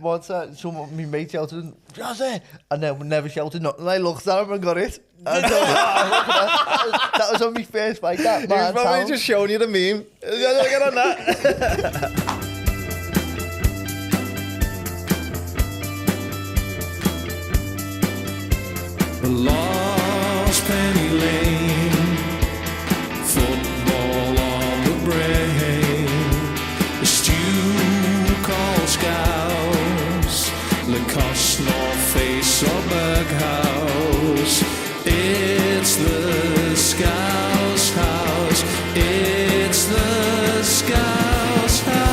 one time, my mate shouted, Jazza! And then we never shouted nothing. And I looked at him and got it. And that was on my first bike, that man. He was probably just showing you the meme. Get on that. The lost penny lane, football on the brain, a stew called Scouse, Lacoste, North Face or Berghaus. It's the Scouse house, it's the Scouse house.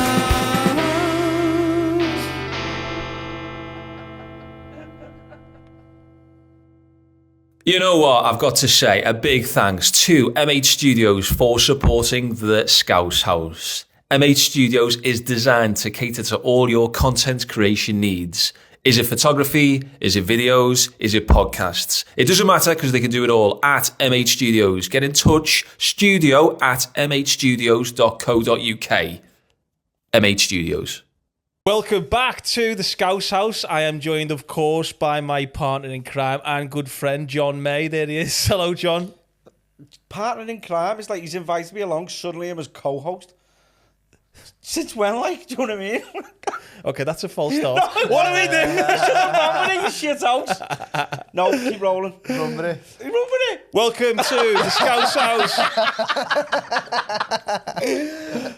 You know what, I've got to say a big thanks to MH Studios for supporting the Scouse House. MH Studios is designed to cater to all your content creation needs. Is it photography? Is it videos? Is it podcasts? It doesn't matter because they can do it all at MH Studios. Get in touch, studio@mhstudios.co.uk. MH Studios. Welcome back to the Scouse House. I am joined, of course, by my partner in crime and good friend, John May. There he is. Hello, John. Partner in crime. It's like he's invited me along. Suddenly I'm as co-host. Since when, like? Do you know what I mean? Okay, that's a false start. What are we doing? Shut up, man. This shit out. No, keep rolling. Run with it. Run with it. Welcome to the Scouse House.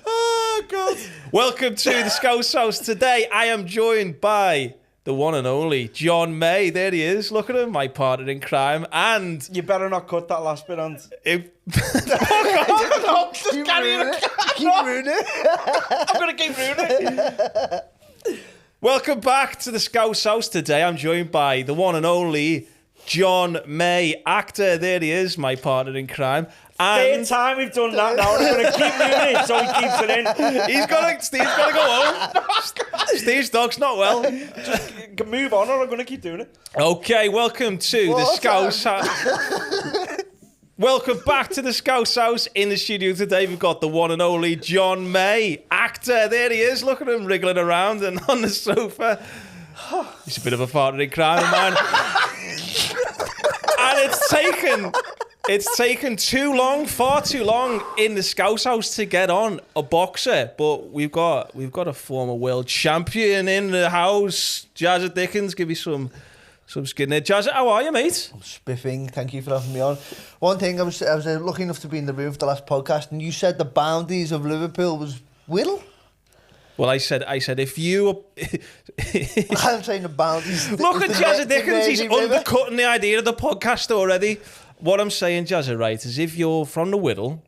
Oh, God. Welcome to the Scouse House. Today, I am joined by the one and only John May. There he is. Look at him, my partner in crime. And You better not cut that last bit on. Keep ruining it. I'm going to keep ruining it. welcome back to the Scouse House. Today, I'm joined by the one and only John May, actor. There he is, my partner in crime. Third And time we've done that now. I'm going to keep ruining it so he keeps it in. Steve's got to go home. Steve's dog's not well. Just move on or I'm going to keep doing it. Okay, welcome to the Scouse House. Welcome back to the Scouse House. In the studio today, we've got the one and only John May, actor. There he is. Look at him wriggling around and on the sofa. He's a bit of a partner in crime of mine. And it's taken too long, far too long in the Scouse House to get on a boxer. But we've got a former world champion in the house. Jazza Dickens, give you some skin there. Jazza, how are you, mate? I'm spiffing. Thank you for having me on. One thing, I was lucky enough to be in the room for the last podcast, and you said the boundaries of Liverpool was Whittle. Well, I said if you... I'm saying the boundaries. Look at Jazza Dickens, he's River. undercutting the idea of the podcast already. What I'm saying, Jazza, right, is if you're from the Whittle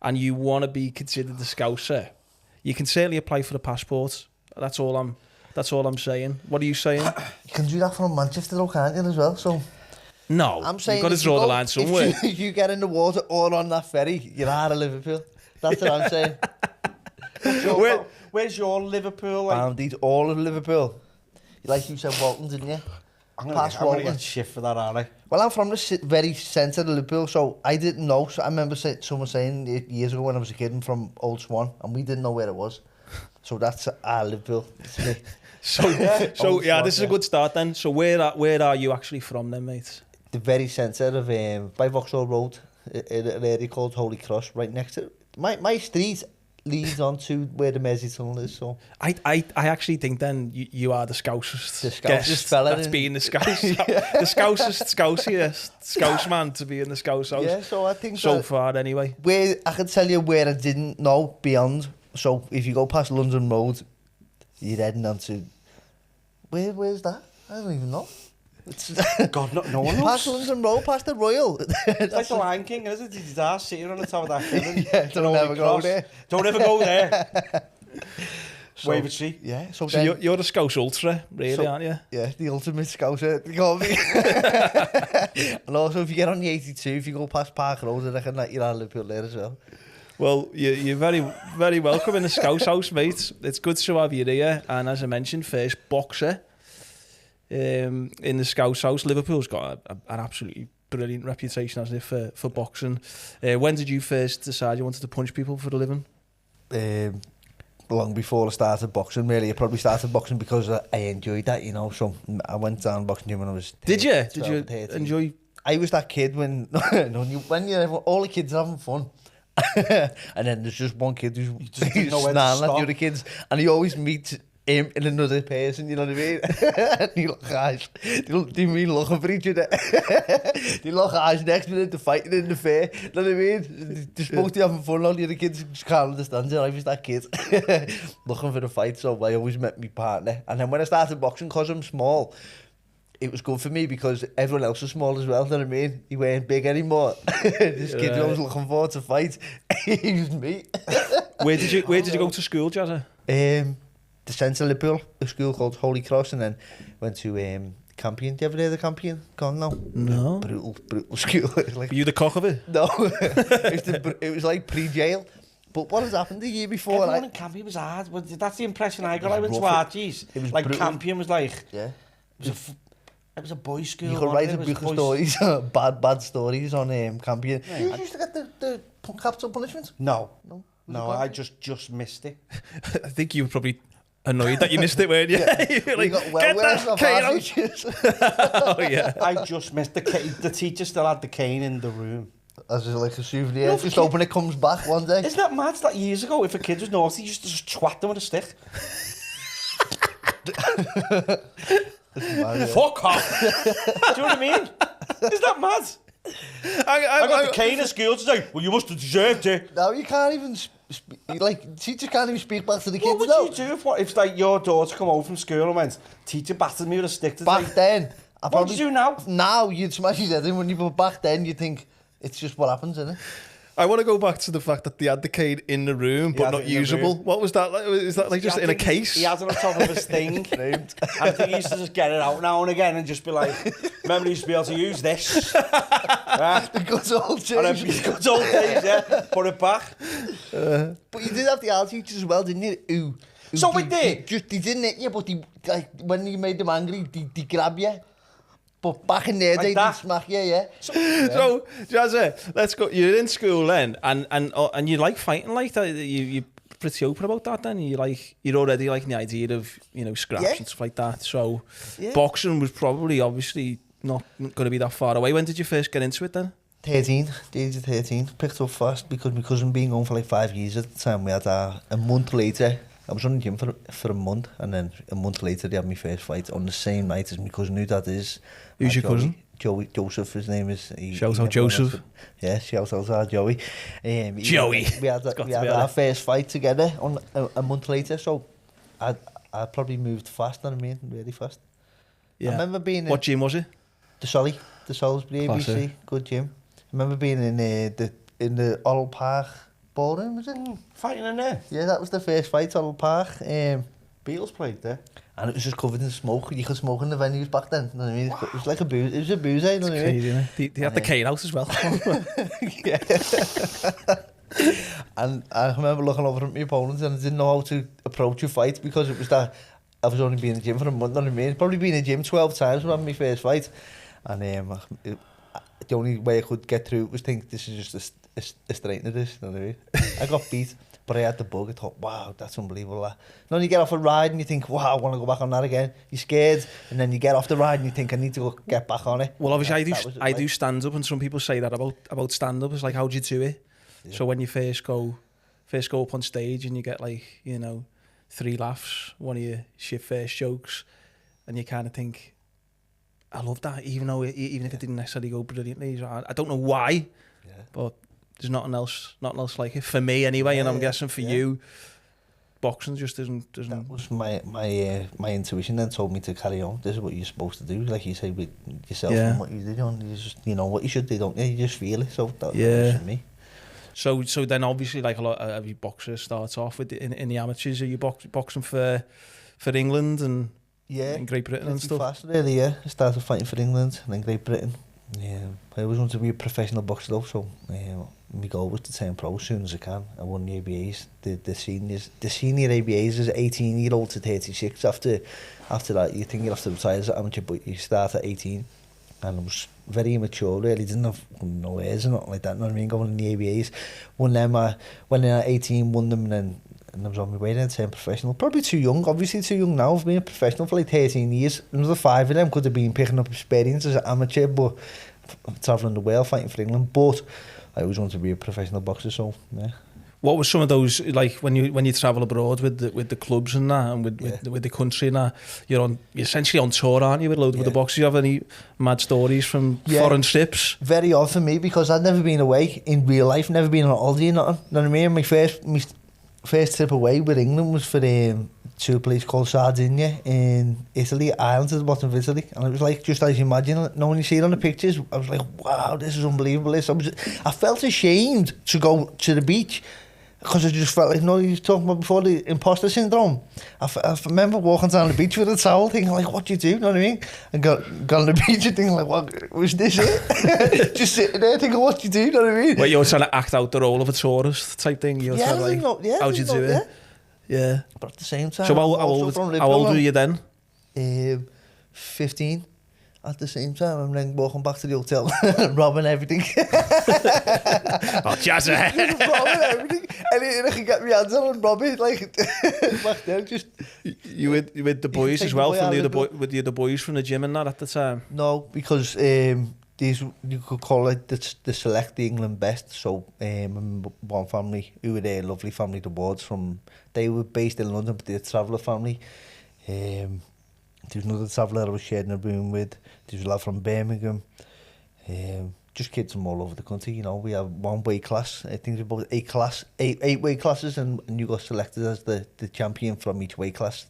and you want to be considered the Scouser, you can certainly apply for the passport. That's all I'm saying. What are you saying? You can do that from Manchester, though, can't you, as well? So No, I'm saying you've got to draw the line somewhere. If you get in the water or on that ferry, you're out of Liverpool. That's what I'm saying. Where's your Liverpool? Like? Boundaries, all of Liverpool. Like you said, Walton, didn't you? I'm gonna get shit for that, aren't I? Well, I'm from the very centre of Liverpool, so I didn't know. So I remember someone saying years ago when I was a kid, I'm from Old Swan, and we didn't know where it was. So that's our Liverpool. It's me. So this is a good start then. So where are you actually from then, mate? The very centre of by Vauxhall Road, in an area called Holy Cross, right next to my street leads on to where the Mersey Tunnel is. So I actually think then you are the Scousest fella that's being the Scouse. The Scousest Scouse man to be in the Scouse House. Yeah, so I think so far anyway. Where I can tell you where I didn't know beyond. So if you go past London Road, you're heading on to where's that? I don't even know. It's God, no one knows. Past London Road, past the Royal. It's like the Lion King, isn't it? He's there sitting on the top of that hill. Yeah, don't ever go there. Don't ever go there. Wave Tree. Yeah. So you're the Scouse Ultra, really, aren't you? Yeah, the ultimate Scouser. They call me. And also, if you get on the 82, if you go past Park Road, I reckon that you're out of Liverpool there as well. Well, you're very, very welcome in the Scouse House, mate. It's good to have you here. And as I mentioned, first boxer in the Scouse House. Liverpool's got an absolutely brilliant reputation, hasn't it, for boxing. When did you first decide you wanted to punch people for a living? long before I started boxing. Really, I probably started boxing because I enjoyed that, you know. So I went down boxing gym when I was. Did you? 12, Did you 13. enjoy? I was that kid when all the kids are having fun. And then there's just one kid who's didn't know where to snarling at the stop. other kids, and he always meets him in another person, you know what I mean? And you look eyes, they mean looking for each other. They look eyes next minute, they're fighting in the fair, you know what I mean? They're supposed to be having fun, all the other kids just can't understand it. I was that kid looking for the fight, so I always met my partner. And then when I started boxing, because I'm small, it was good for me because everyone else was small as well, you know what I mean? He weren't big anymore. This kid I was looking forward to fight, he was me. Where did you go to school, Jazza? The centre of Liverpool, a school called Holy Cross, and then went to Campion. Do you ever hear of Campion? Gone now? No. Brutal school. Like, Were you the cock of it? no, it was like pre-jail. But what has happened the year before? Everyone in Campion was hard. That's the impression I got. I went to rough. Archie's. It was Like brutal. Campion was like, Yeah. it was a boys' school. You could write a book of stories, bad stories on Campion. Right. You used to get the capital punishment? No, No. no, I just missed it. I think you were probably annoyed that you missed it, weren't you? You were like, got well get worse that off cane our out. teachers. Oh, yeah. I just missed the teacher still had the cane in the room. As like a souvenir. No, Just kid- open it, comes back one day. Isn't that mad? It's like years ago, if a kid was naughty, you just twat them with a stick. Fuck off. Do you know what I mean? Isn't that mad? I got the cane at school today. Well, you must have deserved it. Now you can't even like teachers can't even speak back to the What kids. would you do if like your daughter come home from school and went, teacher battered me with a stick today? Back then, I What probably would you do now? Now you'd smash your head in when you but back then you think it's just what happens, isn't it? I want to go back to the fact that they had the cane in the room, He but had not it in the usable. room. What was that like? Is that like just in a case? He had it on top of his thing. I think he used to just get it out now and again and just be like, remember, he used to be able to use this. The good old days. And then good old days, yeah. Put it back. But you did have the art teachers as well, didn't you? Who So we did. They didn't hit you, but like when you made them angry, they grab you. But back in there, Like they that? did smack you, yeah. So, Jazza, let's go. You're in school then, and you like fighting like that. You're pretty open about that. Then you're already liking the idea of scraps Yeah. and stuff like that. So, Yeah. boxing was probably obviously not going to be that far away. When did you first get into it then? 13, the age of 13, picked up fast because my cousin being gone for like 5 years at the time. We had a month later. I was on the gym for a month, and then a month later they had my first fight on the same night as my cousin, who that is. Who's your cousin? Joseph, his name is. Shout out Joseph. Yeah, shout out to Joey. Joey. We had got to our be there. first fight together on a month later, so I probably moved fast, you know what I mean, really fast. I remember being What gym was it? the Salisbury ABC, Classic. good gym. I remember being in the Oral Park ballroom, was it? Fighting in there. Yeah, that was the first fight, Oral Park. Beatles played there. And it was just covered in smoke. You could smoke in the venues back then. You know what I mean? It was like a booze. It was a booze, you know what I mean? Crazy, isn't it? They had the cane out as well. And I remember looking over at my opponents and I didn't know how to approach a fight because it was that I was only been in the gym for a month, you know what I mean? Probably been in the gym 12 times when I had my first fight. And the only way I could get through it was think this is just a straightener, this, you know what I mean? I got beat, but I had the bug. I thought, wow, that's unbelievable. That. And then you get off a ride and you think, wow, I want to go back on that again. You're scared, and then you get off the ride and you think, I need to go get back on it. Well, obviously, That I do stand up, and some people say that about stand up. It's like, how do you do it? Yeah. So when you first go up on stage and you get 3 laughs, one of your shit first jokes, and you kind of think, I love that, even if it didn't necessarily go brilliantly. I don't know why, but there's nothing else like it for me anyway. And I'm guessing for you, boxing just doesn't. That was my intuition then told me to carry on. This is what you're supposed to do, like you say with yourself and what you did. You just know what you should do, don't you? You just feel it. So that was me. So then obviously like a lot of every boxer starts off with in the amateurs. Are you boxing for England and in Great Britain and stuff? Fast, really, yeah. I started fighting for England and then Great Britain. Yeah, I always wanted to be a professional boxer though, so my goal was to turn pro as soon as I can. I won the ABAs, the seniors. The senior ABAs is 18-year-old to 36. After that, you think you have to retire as an amateur, but you start at 18. And I was very immature, really. Didn't have no airs or nothing like that. You know what I mean? Going in the ABAs, won them. Went in at 18, won them, and then and I was on my way then to turn professional. Probably too young, obviously too young now. I've been a professional for like 13 years. Another 5 of them could have been picking up experience as an amateur, but travelling the world, fighting for England. But I always wanted to be a professional boxer, so yeah. What was some of those, like when you travel abroad with the clubs and that, and with the country and that, you're essentially on tour, aren't you, with loads of the boxers? You have any mad stories from foreign trips? Very odd for me because I'd never been away in real life, never been on holiday or nothing. You know what I mean? My first trip away with England was for to a place called Sardinia in Italy, islands at the bottom of Italy, and it was like just as you imagine it. When you see it on the pictures, I was like, wow, this is unbelievable. I felt ashamed to go to the beach. Because I just felt like, you were talking about before, the imposter syndrome. I remember walking down the beach with a towel thinking like, what do you do, you know what I mean? And got on the beach and thinking like, what, was this it? Just sitting there thinking, what do you do, you know what I mean? Well, you're trying to act out the role of a tourist type thing. You're trying to like, how'd you do it? Yeah. But at the same time... So how old were you then? 15. At the same time, I'm then walking back to the hotel, robbing everything. Jazza! Robbing everything. Anything I can get my hands on and rob it, like, back then, just... You with the boys as well, with the other boys from the gym and that at the time? No, because these, you could call it the select the England best. So one family, who were there, lovely family, the Wards, they were based in London, but they're a traveller family. There was another traveller I was sharing a room with. There was a lad from Birmingham. Just kids from all over the country, you know. We have one weight class. I think there's about 8 weight classes, and you got selected as the champion from each weight class,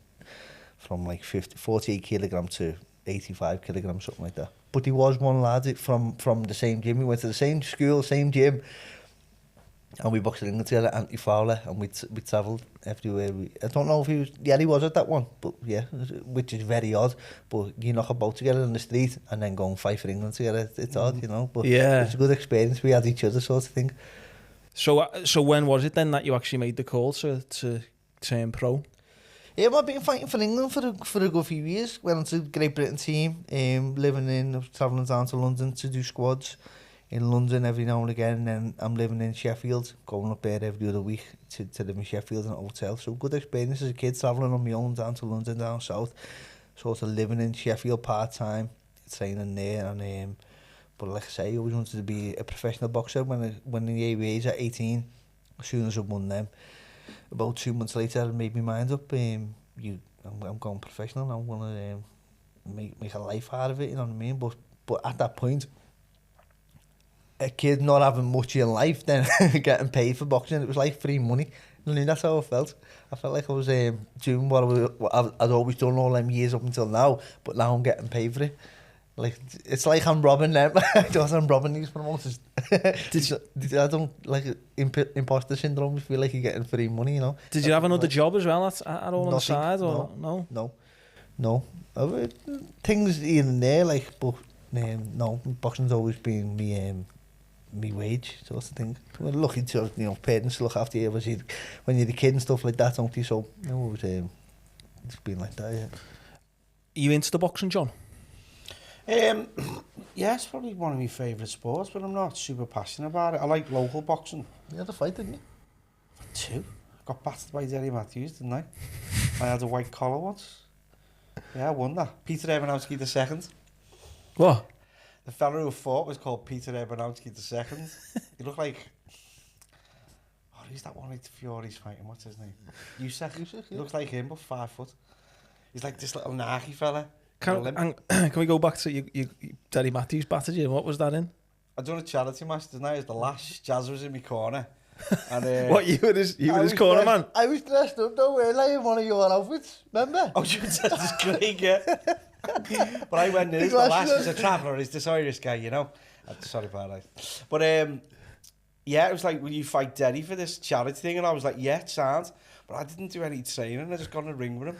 from like 48 kilogram to 85 kilograms, something like that. But there was one lad from the same gym. We went to the same school, same gym, and we boxed in England together, Anthony Fowler, and we travelled everywhere. I don't know if he was... Yeah, he was at that one, but yeah, which is very odd. But you knock about together in the street and then go and fight for England together. It's odd, you know, but it's a good experience. We had each other, sort of thing. So when was it then that you actually made the call to turn pro? Yeah, I've been fighting for England for a good few years. Went on to the Great Britain team, travelling down to London to do squads. In London every now and again, and I'm living in Sheffield, going up there every other week to live in Sheffield in a hotel. So good experience as a kid, travelling on my own down to London, down south, sort of living in Sheffield part-time, training there. And but like I say, I always wanted to be a professional boxer. When the age at 18, as soon as I won them, about 2 months later I made my mind up, I'm going professional, I'm going to make a life out of it, you know what I mean? But at that point, a kid not having much in life, then getting paid for boxing, it was like free money. I mean, that's how I felt. I felt like I was doing what I'd always done all them years up until now, but now I'm getting paid for it. Like, it's like I'm robbing them. I'm robbing these promoters. I don't like imposter syndrome. I feel like you're getting free money, you know. Did you have another job as well at all on the side? Or No. Things here and there, like, but no, boxing's always been me wage, sort of thing. We're lucky to, parents to look after you when you're the kid and stuff like that, don't you? So, it's been like that, yeah. Are you into the boxing, John? Yeah, it's probably one of my favourite sports, but I'm not super passionate about it. I like local boxing. You had a fight, didn't you? 2. I got battered by Derry Matthews, didn't I? I had a white collar once. Yeah, I won that. Peter Ebanowski II. What? The fella who fought was called Peter Ebanowski II. He looked like... Oh, who's that one with Fury's fighting? What's his name? Yusek. He looks like him, but 5 foot. He's like this little narky fella. Can we go back to you Derry Matthews battered you? What was that in? I done a charity match, didn't I? It was the last. Jazza was in my corner. And, what, you were his corner man? I was dressed up though, weren't I, in one of your outfits, remember? Oh, you said this Craig, yeah. But I went in as the last as a traveller, he's this Irish guy, you know. Sorry about that. But yeah, it was like, will you fight Derry for this charity thing? And I was like, yeah, it sounds. But I didn't do any training, I just got in a ring with him.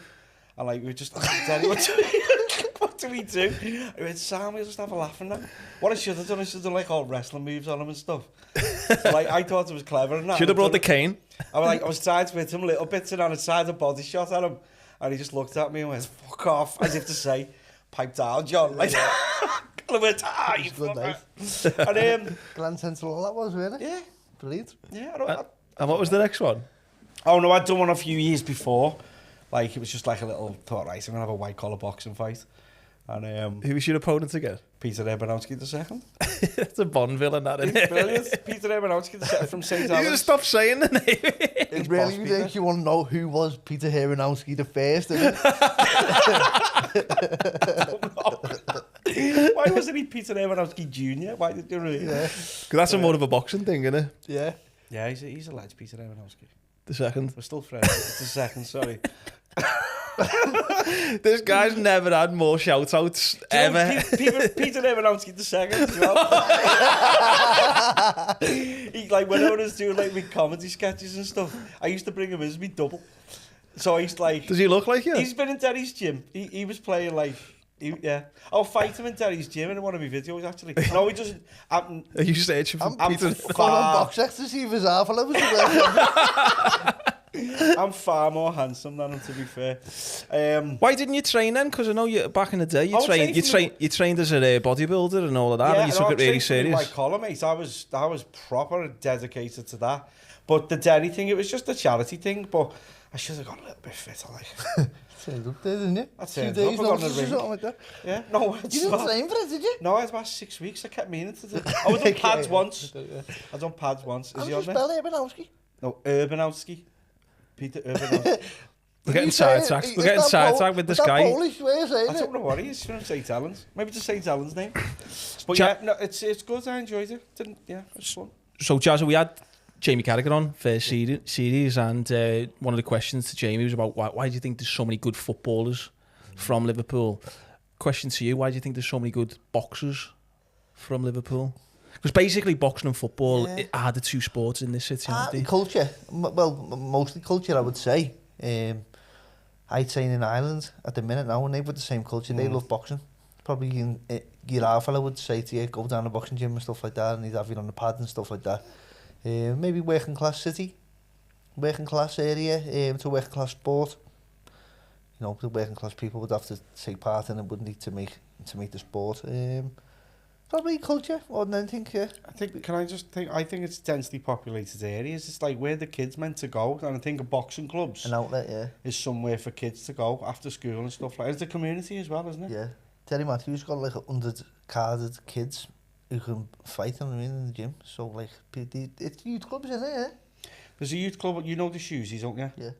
And like, we were just like, Derry, what do we do? I went, Sam, we'll just have a laugh and that. What I should have done, like all wrestling moves on him and stuff. So, like, I thought it was clever and that. Should have brought the cane. I was trying to hit him little bits and on the side, a body shot at him. And he just looked at me and went, fuck off, as if to say, pipe down, John. Like, and I went, you fucker. And Grand Central, all that was, really? Yeah. Brilliant. Yeah. And what was the next one? Oh no, I'd done one a few years before. Like it was just like a little thought, right, I'm gonna have a white collar boxing fight. And Who was your opponent again? Peter Urbanowski II. That's a Bond villain, that, isn't He's it? brilliant. Peter Urbanowski II from St. You Helens. just stop saying the name. It really Peter. makes you want to know who was Peter Heronowski the first, isn't it? Why wasn't he Peter Urbanowski Jr.? Why did you really? Yeah. Because that's a more of a boxing thing, isn't it? Yeah. Yeah, he's a legend, Peter Urbanowski. The second. We're still friends. It's the second, sorry. This guy's never had more shout-outs ever. Peter Urbanowski II as well. He, like, when I was doing like my comedy sketches and stuff, I used to bring him as me double. So he's like... Does he look like you? He's been in Derry's gym. He was playing like... yeah. I'll fight him in Derry's gym in one of my videos, actually. No, he doesn't... Are you searching for I'm Peter? Going on box X to see if his half was I'm far more handsome than him, to be fair. Why didn't you train then? Because I know you back in the day you trained as a bodybuilder and all of that, and you took it really serious. My collar, mate. I was proper dedicated to that. But the Derry thing, it was just a charity thing. But I should have got a little bit fitter, like. Turned up there, didn't you? I 2 turned days up, I got in notice the or ring. something like that. Yeah, no. You didn't train for it, did you? No, I was about 6 weeks. I kept meaning to do. I was on pads once. I done pads once. Is How he do you on there? spell Urbanowski? No, Urbanowski. Peter Urbanowski. We're getting sidetracked. We're getting sidetracked with this guy. Polish way of saying I it. don't know what he is. From St. Helens. Maybe it's a St. Helens name. But yeah, no, it's good. I enjoyed it. Yeah, it was fun. So, Jazza, we had Jamie Carragher on first series, and one of the questions to Jamie was about why do you think there's so many good footballers from Liverpool? Question to you: why do you think there's so many good boxers from Liverpool? Because basically, boxing and football are the two sports in this city, aren't they? Culture. Well, mostly culture, I would say. I train in Ireland at the minute now, and they've got the same culture. They love boxing. Probably your half fella would say to you, go down to the boxing gym and stuff like that, and he'd have you on the pad and stuff like that. Maybe working class city, working class area, it's a working class sport. You know, the working class people would have to take part in it, wouldn't they, to make the sport. Probably culture more than anything, yeah. I think it's densely populated areas. It's like where the kids meant to go. And I think of boxing clubs An outlet, yeah. is somewhere for kids to go after school and stuff like that. It's a community as well, isn't it? Yeah. Terry Matthews got like 100 carded kids who can fight, you know what I mean, in the gym. So like, it's youth clubs, isn't it? Yeah. There's a youth club, you know the Shoesies, don't you? Yeah.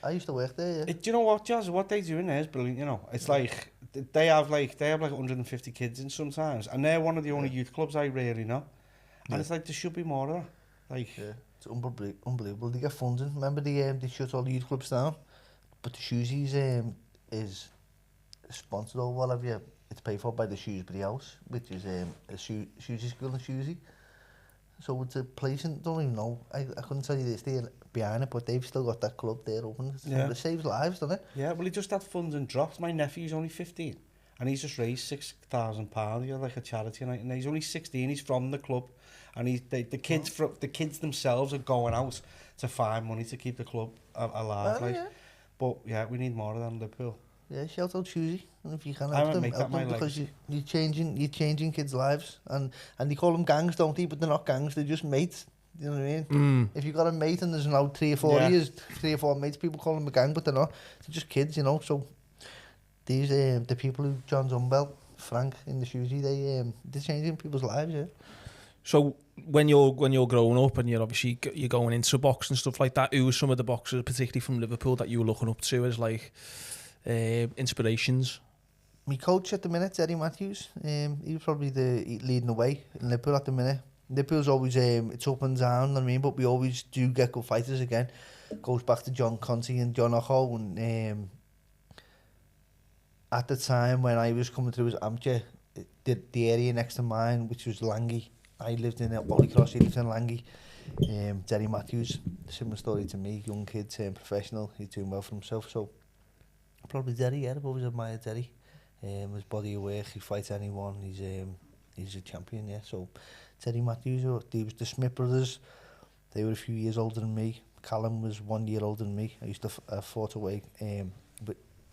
I used to work there, yeah. Do you know what, Jazz? What they do in there is brilliant, you know. It's like they have like 150 kids in sometimes, and they're one of the only youth clubs I really know. And it's like there should be more of that. Like, yeah, it's unbelievable. They get funding. Remember they shut all the youth clubs down, but the Shoesies is sponsored or whatever. It's paid for by the Shrewsbury House, which is a Shoesy school in Shoesy. So it's a place, and don't even know. I couldn't tell you this there behind it, but they've still got that club there open. It saves lives, doesn't it? Yeah, well, he just had funds and dropped. My nephew's only 15, and he's just raised £6,000. You're like a charity night, and he's only 16. He's from the club, and the kids themselves are going out to find money to keep the club alive. Yeah. But yeah, we need more of that in Liverpool. Yeah, shout out Shoesy, and if you can I help would them, make that help them my because legacy. you're changing kids' lives, and they call them gangs, don't they? But they're not gangs; they're just mates. You know what I mean? If you've got a mate and there's now 3 or 4 mates, people call them a gang, but they're not. They're just kids, you know. So these the people who John Zumbel, Frank in the Shoesy, they're changing people's lives. Yeah. So when you're growing up and you're going into boxing and stuff like that, who were some of the boxers, particularly from Liverpool, that you were looking up to as like inspirations? My coach at the minute, Terry Matthews, he was probably leading the way in Liverpool at the minute. Liverpool's always it's up and down, you know what I mean, but we always do get good fighters again. Goes back to John Conte and John Ocho, and at the time when I was coming through as amateur, the area next to mine, which was Langley, I lived in Bollycross, he lived in Langley. Terry Matthews, similar story to me, young kid, professional, he's doing well for himself, so probably Terry, yeah, I've always admired Terry. His body of work, he fights anyone, he's a champion, yeah, so Terry Matthews, they was the Smith brothers, they were a few years older than me. Callum was 1 year older than me. I used to fought away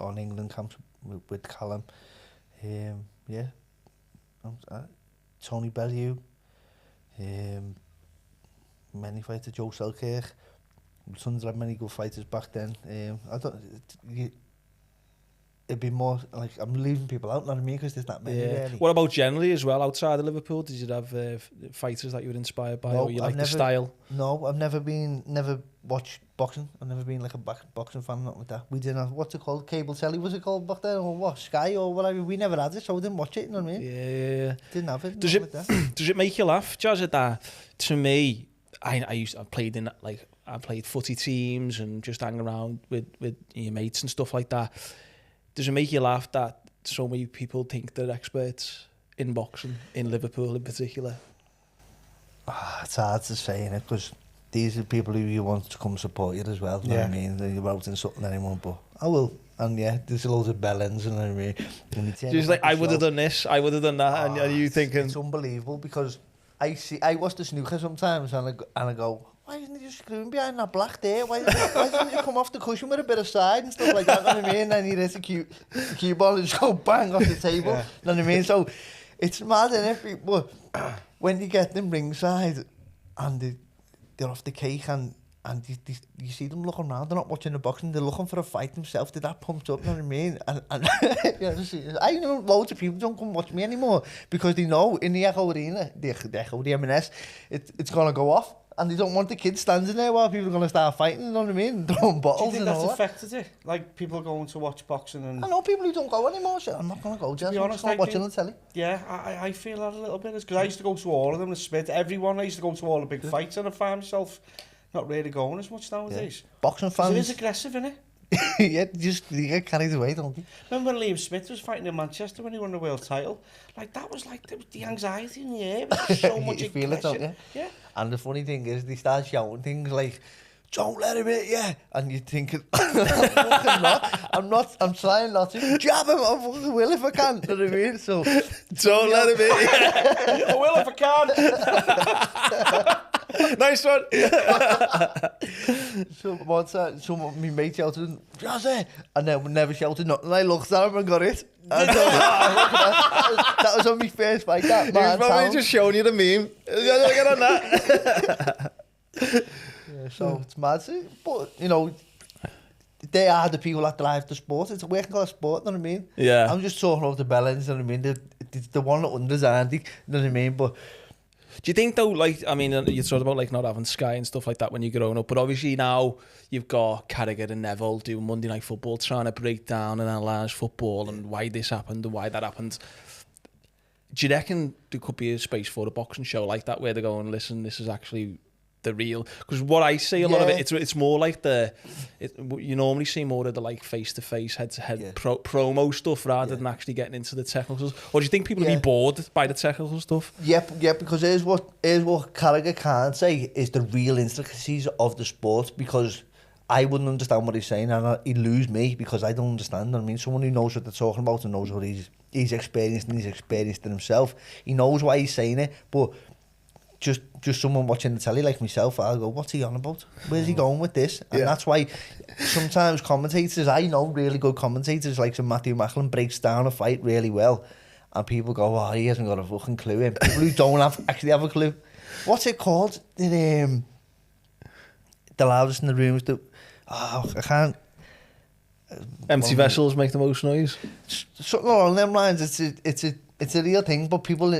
on England camps with Callum. Yeah, Tony Bellew, many fighters, Joe Selkirk, Tons of many good fighters back then. I don't. It'd be more like I'm leaving people out, know what I mean? Because there's that many. Yeah. Really. What about generally as well outside of Liverpool? Did you have fighters that you were inspired by, or you like the style? No, I've never watched boxing. I've never been like a boxing fan, nothing like that. We didn't have, what's it called? Cable telly, was it called back then? Or what? Sky or whatever. We never had it, so we didn't watch it, you know what I mean? Yeah. Didn't have it. Does it, like that. does it make you laugh, Jazza, that to me, I played footy teams and just hang around with your mates and stuff like that. Does it make you laugh that so many people think they're experts in boxing, in Liverpool in particular? It's hard to say, innit? Because these are people who you want to come support you as well, you know what I mean? You're out in something anymore, but I will. And yeah, there's loads of bell ends, you know what I mean? Just like, I would have done this, I would have done that, and you thinking... It's unbelievable, because I watch the snooker sometimes, and I go, why isn't he just screwing behind that black there? Why doesn't he come off the cushion with a bit of side and stuff like that? You know what I mean? And he hits a cue ball and just go bang off the table. You know what I mean? So it's mad, innit? But when you get them ringside and they're off the cake and you see them looking around, they're not watching the boxing, they're looking for a fight themselves, they're that pumped up, you know what I mean? And I know loads of people don't come watch me anymore because they know in the Echo Arena, the M&S, it's going to go off. And they don't want the kids standing there while people are going to start fighting, you know what I mean? Throwing bottles and all that. Do you think that's affected it? Like, people are going to watch boxing and... I know people who don't go anymore, so I'm not going to go, Jazz. I'm just not watching on telly. Yeah, I feel that a little bit. Because I used to go to all of them, the Smith, everyone. I used to go to all the big fights and I found myself not really going as much nowadays. Boxing fans... It is aggressive, isn't it? Yeah, you get carried away, don't you? Remember when Liam Smith was fighting in Manchester when he won the world title? Like, that was like the anxiety in the air. It was so much you feel it, don't you? Yeah. And the funny thing is, they start shouting things like, don't let him hit you. And you're thinking, I'm trying not to. Jab him, I fucking will if I can. You know what I mean? So, don't let him hit you. I will if I can. Nice one. So once some of my mates shouted, Jazza, and then we never shouted nothing. And I looked at him and got it. And that was on my first fight. That man, he was probably just showing you the meme. Get on that. Yeah, so it's mad. But, you know, they are the people that drive the sport. It's a working class sport, you know what I mean? Yeah. I'm just talking about the bellends, you know what I mean? The one that unders, aren't they? You know what I mean? But do you think though, like, I mean, you talked about like not having Sky and stuff like that when you're growing up, but obviously now you've got Carragher and Neville doing Monday Night Football, trying to break down and analyse football and why this happened and why that happened. Do you reckon there could be a space for a boxing show like that where they're going, listen, this is actually the real? Because what I see a lot of it's more like you normally see more of the like face-to-face, head-to-head promo stuff rather than actually getting into the technicals. Or do you think people will be bored by the technical stuff? Yeah, because here's what Carragher can't say is the real intricacies of the sport, because I wouldn't understand what he's saying and he'd lose me because I don't understand. You know what I mean, someone who knows what they're talking about and knows what he's experienced and he's experienced it himself, he knows why he's saying it, but just someone watching the telly like myself, I'll go, what's he on about? Where's he going with this? And that's why sometimes commentators, I know really good commentators like Sir Matthew Macklin breaks down a fight really well, and people go, oh, he hasn't got a fucking clue. And people who don't actually have a clue. What's it called? The loudest in the room is I can't... Empty vessels make the most noise. Something along them lines. It's a real thing, but people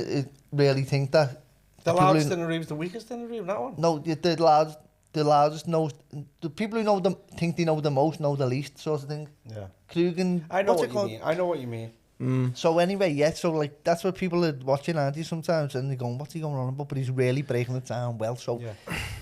really think that the loudest in the room is the weakest in the room, that one? No, the loudest knows... The people who know them think they know the most know the least, sort of thing. Yeah. Krugen... I know what you mean. So anyway, so like, that's what people are watching, aren't you, sometimes, and they're going, what's he going on about? But he's really breaking it down well, so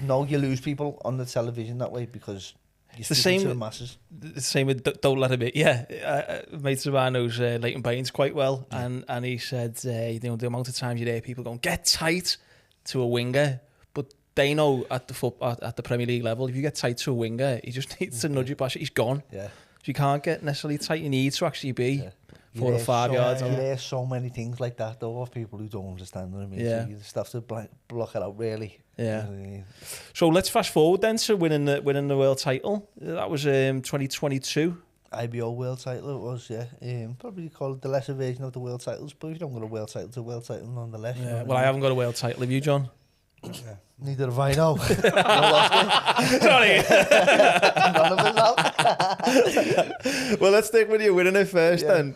no, you lose people on the television that way because you're speaking to the masses. The same with Don't Let Him Hit. Mates of mine knows Leighton Baines quite well, and he said, the amount of times you hear people going, get tight to a winger, but they know at the Premier League level, if you get tight to a winger, he just needs to nudge you past it, he's gone. Yeah. So you can't get necessarily tight, you need to actually be 4 or 5 yards. You hear so many things like that though of people who don't understand what I mean. So you just have to block it out really. Yeah. You know what I mean? So let's fast forward then to winning the world title. That was 2022. IBO world title it was, probably call it the lesser version of the world titles, but if you don't got a world title, it's a world title nonetheless. Yeah. Well, I haven't got a world title. Have you, John? Neither have I now. Sorry. None of us now. Well, let's stick with you winning it first then.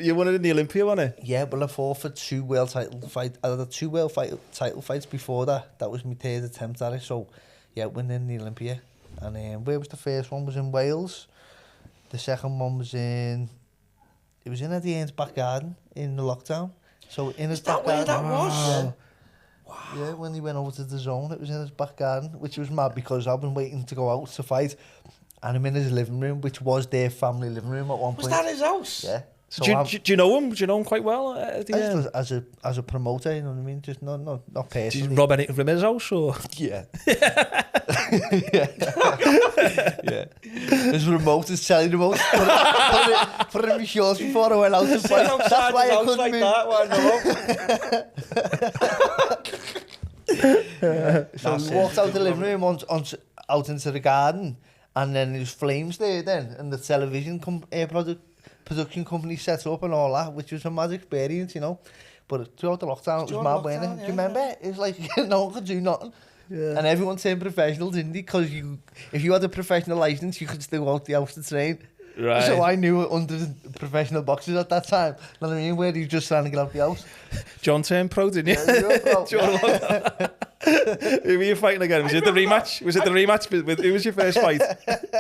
You won it in the Olympia, wasn't it? Yeah, but I fought for 2 world title fights. I had 2 world title fights before that. That was my 3rd attempt at it. So, yeah, winning the Olympia. And where was the first one? Was in Wales. The second one was in... It was in Eddie Hearn's back garden in the lockdown. So in his back garden. that was? Yeah. Wow. Yeah, when he went over to the zone, it was in his back garden, which was mad because I've been waiting to go out to fight. And I'm in his living room, which was their family living room at one point. Was that his house? Yeah. So do you know him? Do you know him quite well? as a promoter, you know what I mean? Just not personally. Did you rob anything from his house or? Yeah. Yeah. His remote, his telly remote. Put it in my shorts before I went out to fight. That's why I couldn't move. So we walked out the living room out into the garden, and then there was flames there then, and the television production company set up and all that, which was a mad experience, you know. But throughout the lockdown, it was mad, wasn't it? Do you remember? It was like no one could do nothing. Yeah. And everyone turned professional, didn't they? Because if you had a professional license, you could still go out the house to train. Right. So I knew under the professional boxers at that time. You know what I mean? Where he was just trying to get out the house. John turned pro, didn't you? Yeah, Who were you fighting again? Was it the rematch? Was it the rematch? Who was your first fight?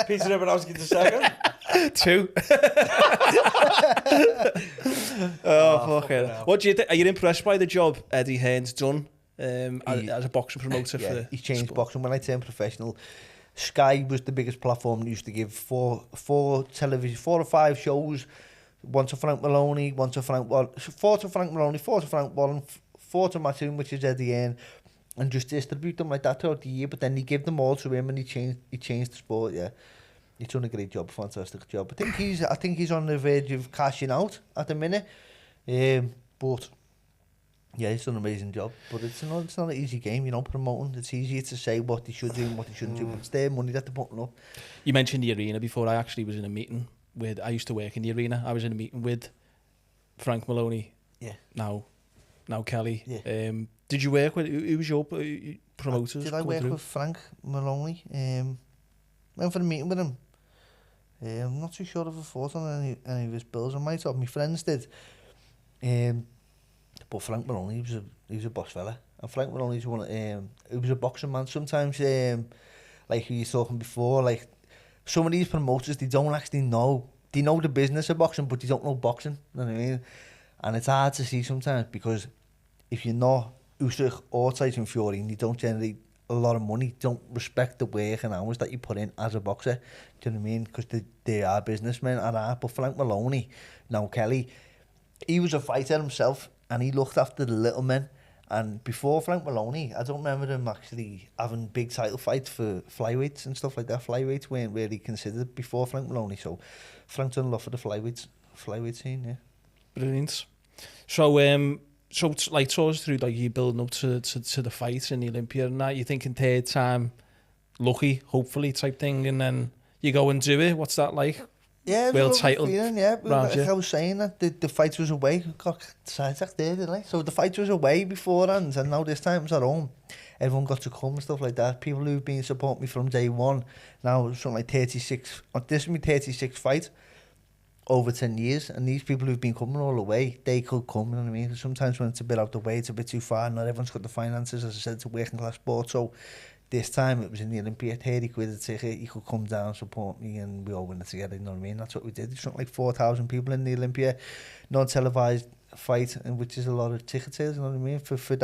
Peter Ivanowski the second. 2. Fuck it. What do you think? Are you impressed by the job Eddie Hearn's done as a boxing promoter? Yeah, he changed boxing. When I turned professional, Sky was the biggest platform. They used to give four or 5 shows. 1 to Frank Maloney, 4 to Frank Maloney, 4 to Frank Warren, 4 to Mattoon, which is Eddie Hearn, and just distribute them like that throughout the year. But then he gave them all to him, and he changed the sport. Yeah, he's done a great job, fantastic job. I think he's on the verge of cashing out at the minute. But yeah, he's done an amazing job. But it's not an easy game, you know, promoting. It's easier to say what they should do and what they shouldn't do, but it's their money that they're putting up. You mentioned the arena before. I actually was in a meeting with... I used to work in the arena. I was in a meeting with Frank Maloney. Yeah. Now Kelly. Yeah. Did you work with... Who was your promoters? Did I work with Frank Maloney? Went for a meeting with him. I'm not too sure if I fought on any of his bills. I might have. My friends did. But Frank Maloney, he was a boss fella. And Frank Maloney's one. He was a boxing man. Sometimes, like you were talking before, like some of these promoters, they don't actually know. They know the business of boxing, but they don't know boxing. You know what I mean? And it's hard to see sometimes because if you're not Usyk or Tyson Fury and you don't generate a lot of money, don't respect the work and hours that you put in as a boxer. Do you know what I mean? Because they are businessmen and art. But Frank Maloney, now Kelly, he was a fighter himself and he looked after the little men. And before Frank Maloney, I don't remember him actually having big title fights for flyweights and stuff like that. Flyweights weren't really considered before Frank Maloney. So Frank done a lot for the flyweight scene, yeah. Brilliant. So like talk us through like you building up to the fight in the Olympia and that. You thinking 3rd time, lucky, hopefully type thing, and then you go and do it. What's that like? Yeah, well titled. Yeah, like I was saying that the fight was away. Got sidetracked there, didn't I? So the fight was away beforehand, and now this time it's at home. Everyone got to come and stuff like that. People who've been supporting me from day one. Now something like 36. This is my 36th fight over 10 years, and these people who've been coming all the way, they could come. You know what I mean? Sometimes when it's a bit out the way, it's a bit too far. Not everyone's got the finances, as I said, to working class sport. So this time it was in the Olympia, 30 quid a ticket. You could come down, support me, and we all win it together. You know what I mean? That's what we did. There's something like 4,000 people in the Olympia, non-televised fight, and which is a lot of ticket sales. You know what I mean? For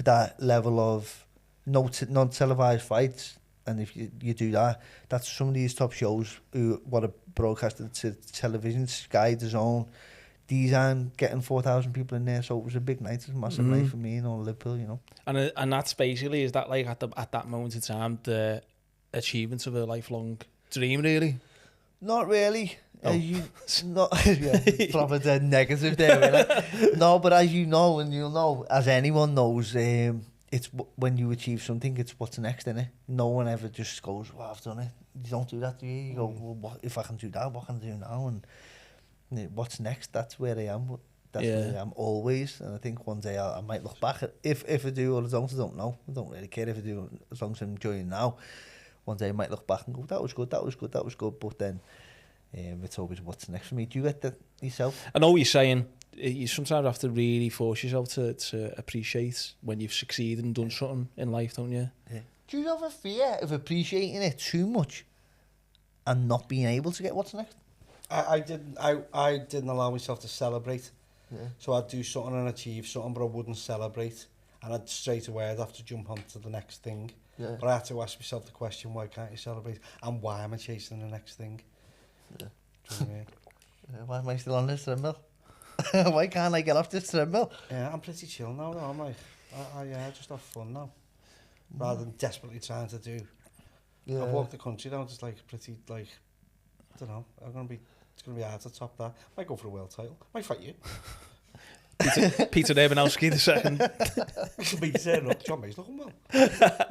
that level of non-televised fights, and if you do that, that's some of these top shows who what are broadcasted to television, Sky, DAZN. These aren't getting 4,000 people in there, so it was a big night. It was a massive night for me and all Liverpool, you know. And that's basically, is that like at that moment in time the achievement of a lifelong dream, really? Not really. Oh. Probably dead negative there, really. No, but as you know, and you'll know, as anyone knows, it's when you achieve something, it's what's next, innit? No one ever just goes, well, I've done it. You don't do that, do you? You go, well, if I can do that, what can I do now? And what's next? That's where I am. But That's where I am always. And I think one day I might look back at, if I do or I don't know. I don't really care if I do, as long as I'm enjoying now. One day I might look back and go, that was good. But then it's always what's next for me. Do you get that yourself? I know what you're saying. You sometimes have to really force yourself to appreciate when you've succeeded and done something in life, don't you? Yeah. Do you have a fear of appreciating it too much and not being able to get what's next? I didn't allow myself to celebrate. Yeah. So I'd do something and achieve something, but I wouldn't celebrate. And I'd straight away I'd have to jump on to the next thing. Yeah. But I had to ask myself the question, why can't you celebrate? And why am I chasing the next thing? Yeah. Do you know what I mean? Why am I still on this treadmill? Why can't I get off this treadmill? Yeah, I'm pretty chill now. I'm like, I just have fun now. Rather than desperately trying to do. Yeah. I've walked the country now, just like pretty, like, I don't know. It's gonna be hard to top that. Might go for a world title. Might fight you. Peter Dabanowski the second. Be turning up. John May's looking well.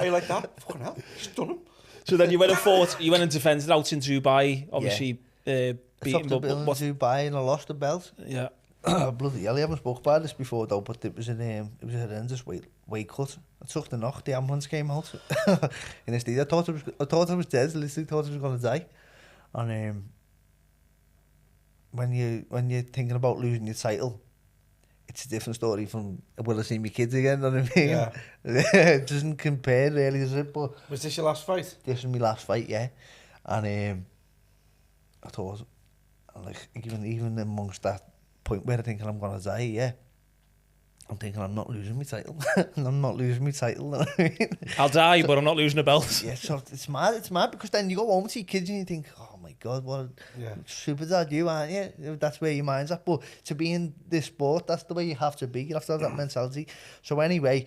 Are you like that? Fucking hell, he's done him. So then you went and defended out in Dubai, obviously. I took the bill in Dubai and I lost the belt. Yeah. Bloody hell, I haven't spoke about this before though, but it was a horrendous weight cut. I took the knock, the ambulance came out. In his I thought I was dead, literally thought I was going to die. And when you're thinking about losing your title, it's a different story from, will I see my kids again, you know what I mean? Yeah. It doesn't compare really, does it? But was this your last fight? This was my last fight, yeah. And I thought, like, even amongst that point where I think I'm going to die, yeah, I'm thinking I'm not losing my title. I'm not losing my title. You know what I mean? I'll die, but I'm not losing the belt. Yeah, so it's mad because then you go home to your kids and you think, oh my God, what a super dad you aren't you? That's where your mind's at. But to be in this sport, that's the way you have to be. You have to have that mentality. So anyway,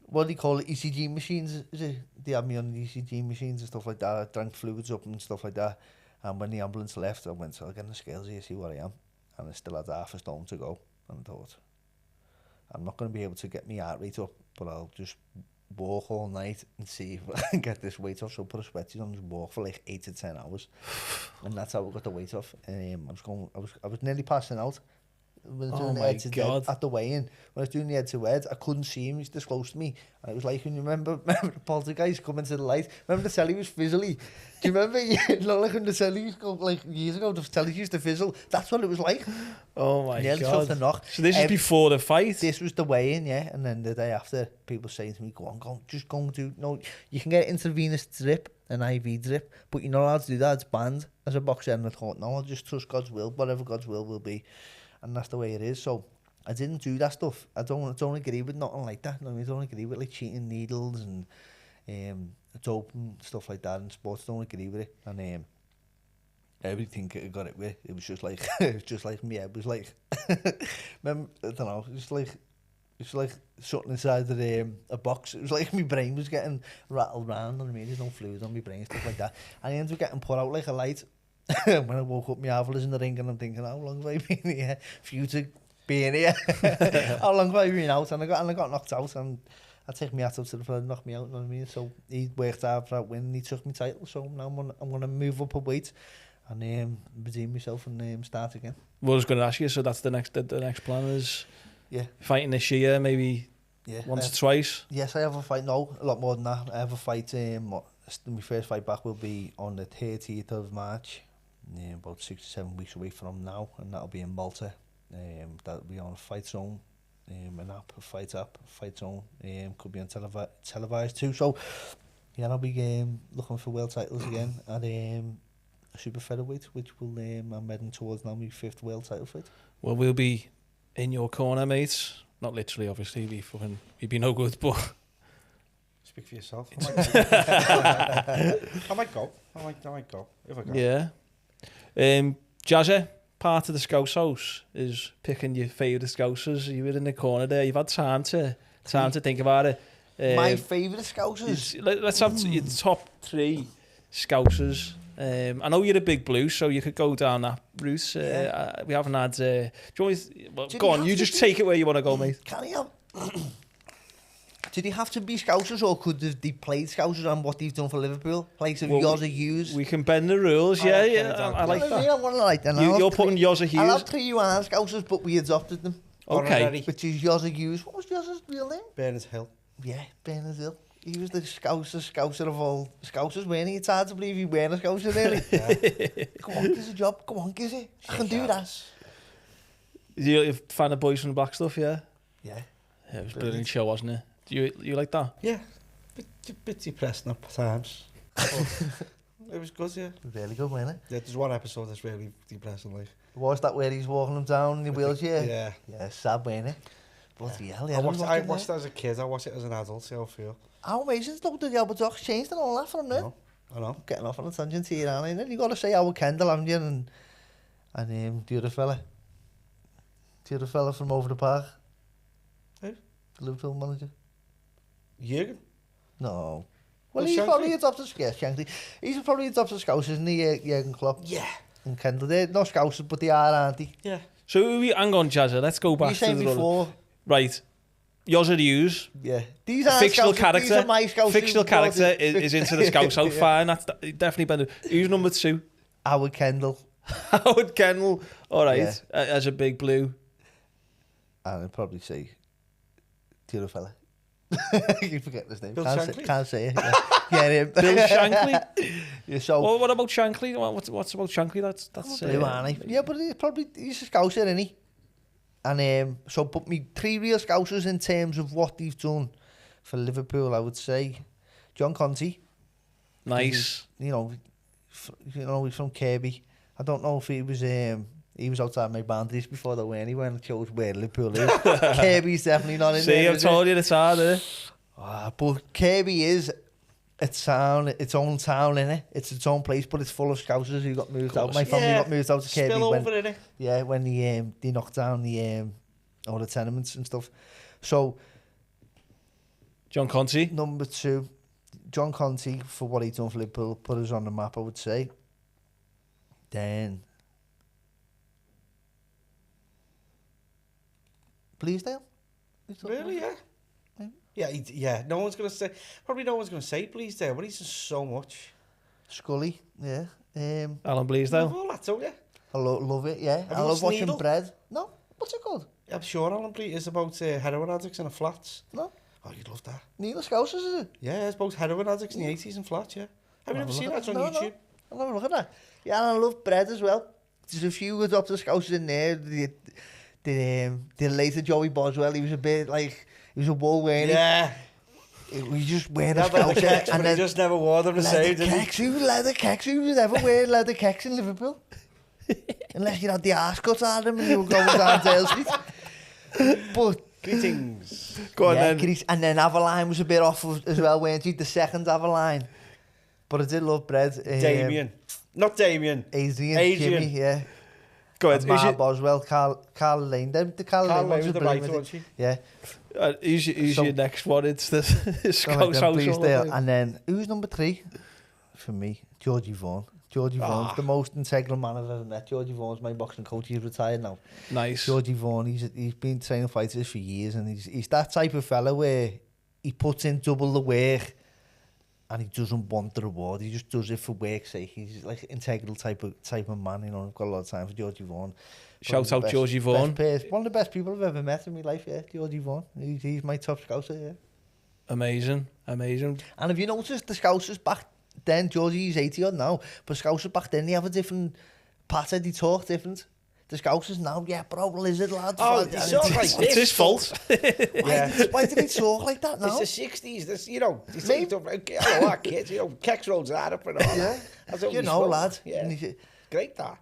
what do you call it? ECG machines, is it? They had me on the ECG machines and stuff like that. I drank fluids up and stuff like that. And when the ambulance left, I went, I'll get on the scales here, see where I am. And I still had half a stone to go. And I thought, I'm not going to be able to get my heart rate up, but I'll just walk all night and see if I can get this weight off. So put a sweaties on and just walk for like 8 to 10 hours. And that's how I got the weight off. I was nearly passing out. When I was doing the head-to-head at the weigh-in, when I was doing the head-to-head, I couldn't see him. He was this close to me, and it was like, when you remember the poltergeist coming to the light. Remember the telly was fizzly. Do you remember? Like when the telly used to go, like years ago, the telly used to fizzle. That's what it was like. Oh my God! Took the knock. So this is before the fight. This was the weigh-in, yeah. And then the day after, people saying to me, just go and do. No, you can get intravenous drip, an IV drip, but you're not allowed to do that. It's banned as a boxer. And I thought, no, I'll just trust God's will. Whatever God's will be. And that's the way it is. So I didn't do that stuff. I don't agree with nothing like that. I don't agree with like cheating needles and dope and stuff like that in sports. I don't agree with it. And everything I got it with, it was just like me. It was like remember, I don't know. It's like something inside of a box. It was like my brain was getting rattled around. I mean, there's no fluid on my brain, stuff like that. And I ended up getting put out like a light. When I woke up, my Avala's in the ring and I'm thinking, how long have I been here for you to be in here? How long have I been out? And I got knocked out, and I take my hat up to the fella and knocked me out, you know what I mean? So he worked hard for that win and he took my title, so now I'm going to move up a weight and redeem myself and start again. Well, I was going to ask you, so that's the next plan is fighting this year, maybe once or twice? Yes, I have a fight, no, a lot more than that. I have a fight, my first fight back will be on the 30th of March. About 6 to 7 weeks away from now, and that'll be in Malta. That'll be on Fight Zone, an app, Fight Zone. Could be on televised too. So yeah, I'll be looking for world titles again at a super featherweight, which will I'm heading towards now my 5th world title fight. Well, we'll be in your corner, mate. Not literally, obviously. You'd be no good, but speak for yourself. I might go. If I go. Yeah. Jazza, part of the Scouse house, is picking your favourite Scousers. You were in the corner there. You've had time to think about it. My favourite Scousers? Let's have your top 3 Scousers. I know you're a big blue, so you could go down that route. We haven't had... go on, you just take it where you want to go, mate. Can I have... Did they have to be Scousers, or could they played Scousers on what they've done for Liverpool? Like so Well, Jazza Hughes. We can bend the rules, I yeah, like yeah. that. I like I that. want to like that. You're putting Jazza I Hughes. love 3 you and Scousers, but we adopted them. Okay. Honorary. Which is Jazza Hughes. What was Jazza's real name? Bernard Hill. Yeah, Bernard Hill. He was the Scouser of all Scousers, weren't he? It's hard to believe he weren't a Scouser, really. Come on, gives a job. Come on, gives it. I can do that. You're a fan of Boys from the Black stuff, yeah? Yeah. Yeah, it was a brilliant show, wasn't it? Do you like that? Yeah. Bit depressing at times. It was good, yeah. Really good, wasn't it? Yeah, there's one episode that's really depressing, like. Was that where he's walking them down in the wheelchair? Yeah. Yeah, sad, wasn't it? Bloody hell, yeah. I watched it as a kid, I watched it as an adult, see how I feel. How amazing though, the Albert Docs changed and all that for him, then. I know. Getting off on a tangent here, aren't you? You got to say Howard Kendall, haven't you? And the other fella. The other fella from over the park. Who? The Liverpool manager. Jürgen? No. Well, Oh, he's Shankly? probably adopted, yeah, Shankly. He's probably adopted Scouse, isn't he, Jürgen Klopp? Yeah. And Kendall. They're not Scousers, but they are, aren't they? Yeah. So hang on, Jazza. Let's go back You to saying the before, right. Jazza Hughes, yeah. These are fictional Scousers, character. These are my Scousers. Fictional character is into the Scouse out. Yeah. Fine, that's definitely better. Who's number 2? Howard Kendall. Howard Kendall. All right, Yeah. as a big blue. And I'd probably say the other fella. You forget his name. Bill Can't Shankly? say it. Yeah, him. Bill Shankly. Yeah, so Well, what about Shankly? What's about Shankly? That's blue, aren't he? Yeah, but he's a Scouser, isn't he? And so, but me 3 real Scousers in terms of what they've done for Liverpool, I would say John Conte. nice. You know, he's from Kirby. I don't know if he was outside my boundaries before that when he went and chose where Liverpool is. Kirby's definitely not in See, there. I've is it? told you it's hard, eh? But Kirby is its own town, innit? It's its own place, but it's full of Scousers who got moved out. My family got moved out to Kirby Spill when, over, innit? yeah, when they knocked down all the tenements and stuff. So John Conte. number 2, John Conte, for what he done for Liverpool, put us on the map, I would say. Then Bleasdale. Really, yeah. Yeah, yeah. No one's gonna say. Probably no one's gonna say Bleasdale, but he's done so much. Scully, yeah. Alan You love Bleasdale. all that, don't you? I love it, yeah. Have I you love watched watching Needle? bread. No, what's it called? I'm sure Alan Bleasdale is about heroin addicts in a flats. No, Oh, you'd love that. Neil Scouse, is it? Yeah, it's about heroin addicts in the 80s and flats, yeah. Have you never seen that? It's on No, YouTube. I'll have a look at that. Yeah, and I love bread as well. There's a few adopted Scousers in there. The later Joey Boswell, he was a bit like, he was a wool wearing. Yeah. We just wear the Never the Scouser. kecks, but he just never wore them the same, did he? Leather kecks. Who was ever wearing leather kecks in Liverpool? Unless you had the arse cut out of them and you were going down Dale Street. But Greetings. Go on yeah, then. and then Aveline was a bit off as well, weren't he? The second Aveline. But I did love bread. Damien. Not Damien. Adrian. Jimmy, yeah. Go ahead. And Mar Boswell, Carl Lane. The Carl Carl Lane Lane was was the brilliant, right wasn't one, he? she. Yeah. Who's So- your next one? It's the Scouse Then House. Bleasdale. And then, who's number 3? For me, Georgie Vaughan. Georgie Vaughan's the most integral man I've ever met. Georgie Vaughan's my boxing coach. He's retired now. Nice. Georgie Vaughan, he's been training fighters for years, and he's that type of fella where he puts in double the work and he doesn't want the reward. He just does it for work's sake. He's like integral type of man, you know. I've got a lot of time for Georgie Vaughan. Shout out Georgie Vaughan. One of the best people I've ever met in my life, yeah, Georgie Vaughan. He's my top Scouser, yeah. Amazing. And have you noticed the Scousers back then, Georgie's 80 odd now, but Scousers back then, they have a different pattern, they talk different. The Scousers now, yeah, bro, lizard lad. Oh, they talk like It's this. his fault. Why do they talk like that now? It's the 60s. This, you know, they say stuff like, hello, our kids, you know, Kex rolls that up and all that. That's how You we know, spoke. lad. Yeah. And, he- Great, that.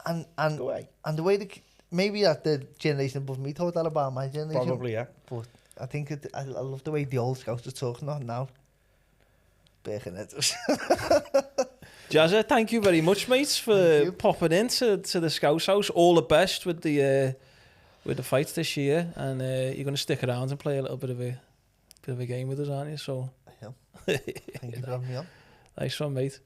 and Go away. the way maybe that the generation above me thought that about my generation. Probably, yeah. But I think I love the way the old Scousers talk, not now. Beginners. Jazza, thank you very much, mates, for popping into the Scouse House. All the best with the fights this year, and you're going to stick around and play a little bit of a game with us, aren't you? So, Thank you for having me on. nice one, mate.